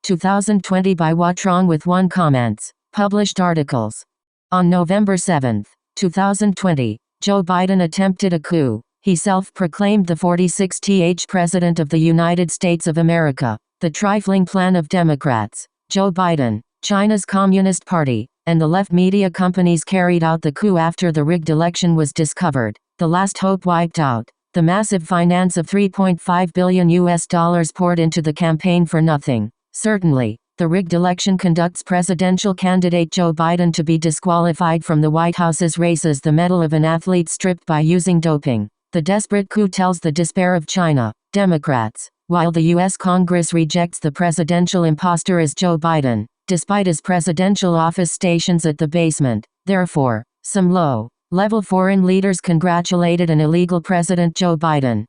2020 by What's Wrong with One Comments. Published articles. On November 7, 2020, Joe Biden attempted a coup. He self-proclaimed the 46th President of the United States of America. The trifling plan of Democrats, Joe Biden, China's Communist Party, and the left media companies carried out the coup after the rigged election was discovered. The last hope wiped out. The massive finance of $3.5 billion poured into the campaign for nothing. Certainly, the rigged election conducts presidential candidate Joe Biden to be disqualified from the White House's race as the medal of an athlete stripped by using doping. The desperate coup tells the despair of China, Democrats, while the U.S. Congress rejects the presidential imposter as Joe Biden, despite his presidential office stations at the basement. Therefore, some low-level foreign leaders congratulated an illegal President Joe Biden.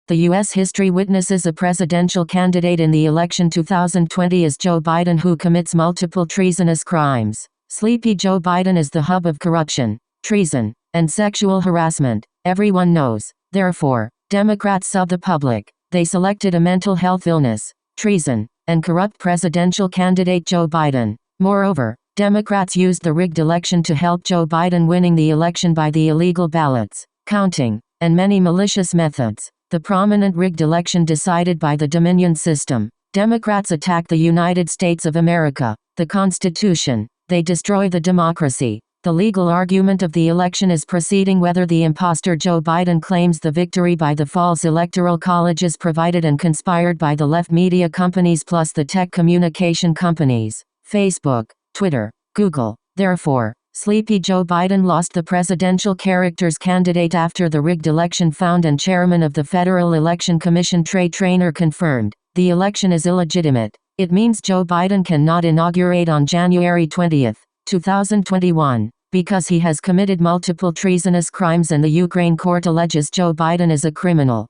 The U.S. history witnesses a presidential candidate in the election 2020 as Joe Biden who commits multiple treasonous crimes. Sleepy Joe Biden is the hub of corruption, treason, and sexual harassment. Everyone knows. Therefore, Democrats saw the public. They selected a mental health illness, treason, and corrupt presidential candidate Joe Biden. Moreover, Democrats used the rigged election to help Joe Biden winning the election by the illegal ballots, counting, and many malicious methods. The prominent rigged election decided by the Dominion system. Democrats attack the United States of America, the Constitution. They destroy the democracy. The legal argument of the election is proceeding whether the imposter Joe Biden claims the victory by the false electoral colleges provided and conspired by the left media companies plus the tech communication companies, Facebook, Twitter, Google. Therefore, Sleepy Joe Biden lost the presidential character's candidate after the rigged election found and chairman of the Federal Election Commission Trey Traynor confirmed. The election is illegitimate. It means Joe Biden cannot inaugurate on January 20, 2021, because he has committed multiple treasonous crimes and the Ukraine court alleges Joe Biden is a criminal.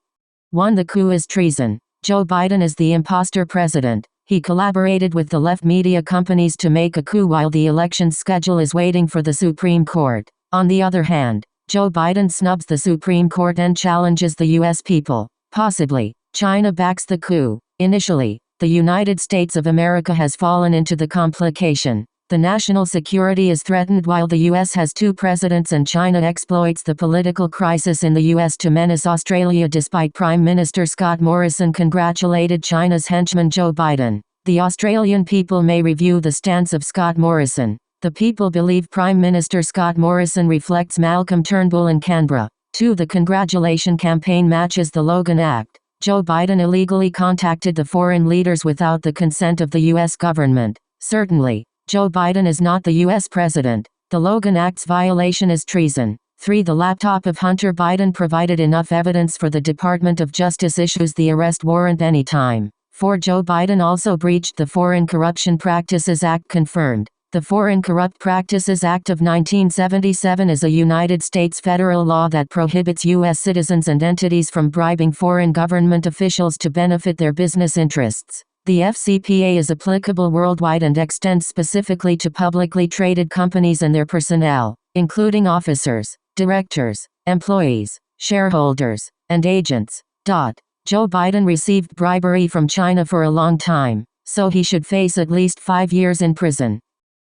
1. The coup is treason. Joe Biden is the imposter president. He collaborated with the left media companies to make a coup while the election's schedule is waiting for the Supreme Court. On the other hand, Joe Biden snubs the Supreme Court and challenges the U.S. people. Possibly, China backs the coup. Initially, the United States of America has fallen into the complication. The national security is threatened while the U.S. has two presidents and China exploits the political crisis in the U.S. to menace Australia despite Prime Minister Scott Morrison congratulated China's henchman Joe Biden. The Australian people may review the stance of Scott Morrison. The people believe Prime Minister Scott Morrison reflects Malcolm Turnbull in Canberra. 2. The congratulation campaign matches the Logan Act. Joe Biden illegally contacted the foreign leaders without the consent of the U.S. government. Certainly, Joe Biden is not the U.S. president. The Logan Act's violation is treason. 3. The laptop of Hunter Biden provided enough evidence for the Department of Justice issues the arrest warrant anytime. 4. Joe Biden also breached the Foreign Corruption Practices Act confirmed. The Foreign Corrupt Practices Act of 1977 is a United States federal law that prohibits U.S. citizens and entities from bribing foreign government officials to benefit their business interests. The FCPA is applicable worldwide and extends specifically to publicly traded companies and their personnel, including officers, directors, employees, shareholders, and agents. Joe Biden received bribery from China for a long time, so he should face at least 5 years in prison.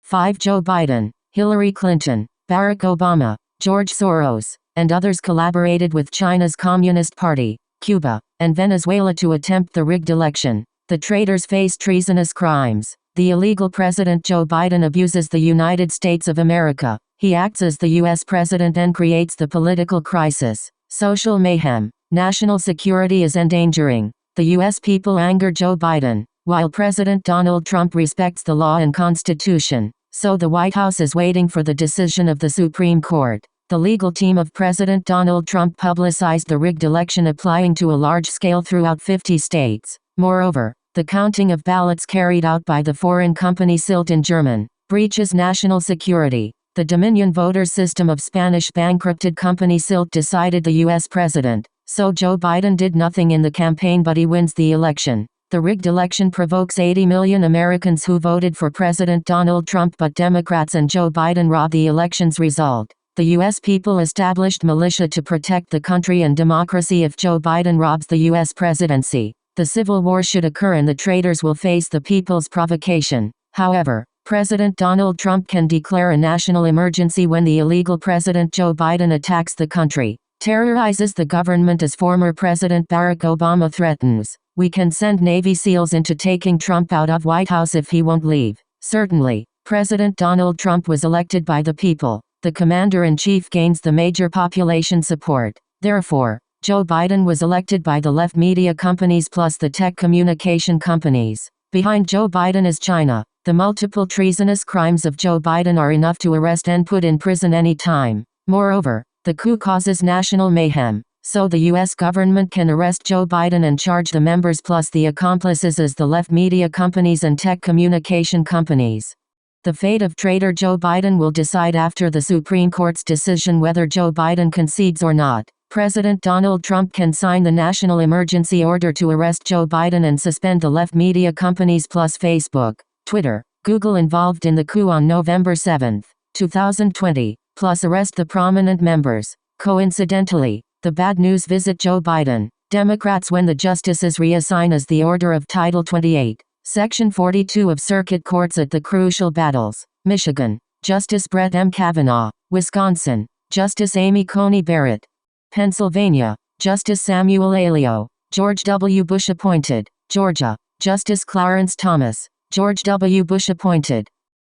5. Joe Biden, Hillary Clinton, Barack Obama, George Soros, and others collaborated with China's Communist Party, Cuba, and Venezuela to attempt the rigged election. The traitors face treasonous crimes. The illegal President Joe Biden abuses the United States of America. He acts as the U.S. president and creates the political crisis. Social mayhem. National security is endangering. The U.S. people anger Joe Biden, while President Donald Trump respects the law and Constitution. So the White House is waiting for the decision of the Supreme Court. The legal team of President Donald Trump publicized the rigged election applying to a large scale throughout 50 states. Moreover, the counting of ballots carried out by the foreign company Silt in German breaches national security. The Dominion voters system of Spanish bankrupted company Silt decided the U.S. president, so Joe Biden did nothing in the campaign but he wins the election. The rigged election provokes 80 million Americans who voted for President Donald Trump but Democrats and Joe Biden robbed the election's result. The U.S. people established militia to protect the country and democracy if Joe Biden robs the U.S. presidency. The civil war should occur and the traitors will face the people's provocation. However, President Donald Trump can declare a national emergency when the illegal President Joe Biden attacks the country, terrorizes the government as former President Barack Obama threatens. We can send Navy SEALs into taking Trump out of White House if he won't leave. Certainly, President Donald Trump was elected by the people. The commander-in-chief gains the major population support. Therefore, Joe Biden was elected by the left media companies plus the tech communication companies. Behind Joe Biden is China. The multiple treasonous crimes of Joe Biden are enough to arrest and put in prison any time. Moreover, the coup causes national mayhem, so the U.S. government can arrest Joe Biden and charge the members plus the accomplices as the left media companies and tech communication companies. The fate of traitor Joe Biden will decide after the Supreme Court's decision whether Joe Biden concedes or not. President Donald Trump can sign the national emergency order to arrest Joe Biden and suspend the left media companies plus Facebook, Twitter, Google involved in the coup on November 7, 2020, plus arrest the prominent members. Coincidentally, the bad news visit Joe Biden. Democrats when the justices reassign as the order of Title 28, Section 42 of circuit courts at the crucial battles. Michigan, Justice Brett M. Kavanaugh. Wisconsin, Justice Amy Coney Barrett. Pennsylvania, Justice Samuel Alito. George W. Bush appointed. Georgia, Justice Clarence Thomas. George W. Bush appointed.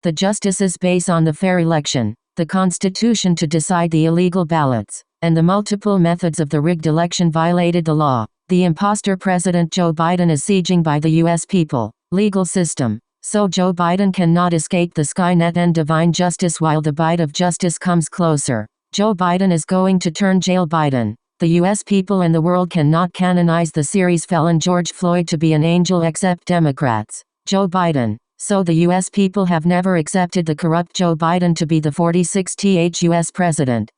The justices base on the fair election, the Constitution to decide the illegal ballots, and the multiple methods of the rigged election violated the law. The imposter President Joe Biden is sieging by the U.S. people, legal system, so Joe Biden cannot escape the Skynet and divine justice while the bite of justice comes closer. Joe Biden is going to turn jail Biden. The U.S. people and the world cannot canonize the series felon George Floyd to be an angel except Democrats. Joe Biden. So the U.S. people have never accepted the corrupt Joe Biden to be the 46th U.S. president.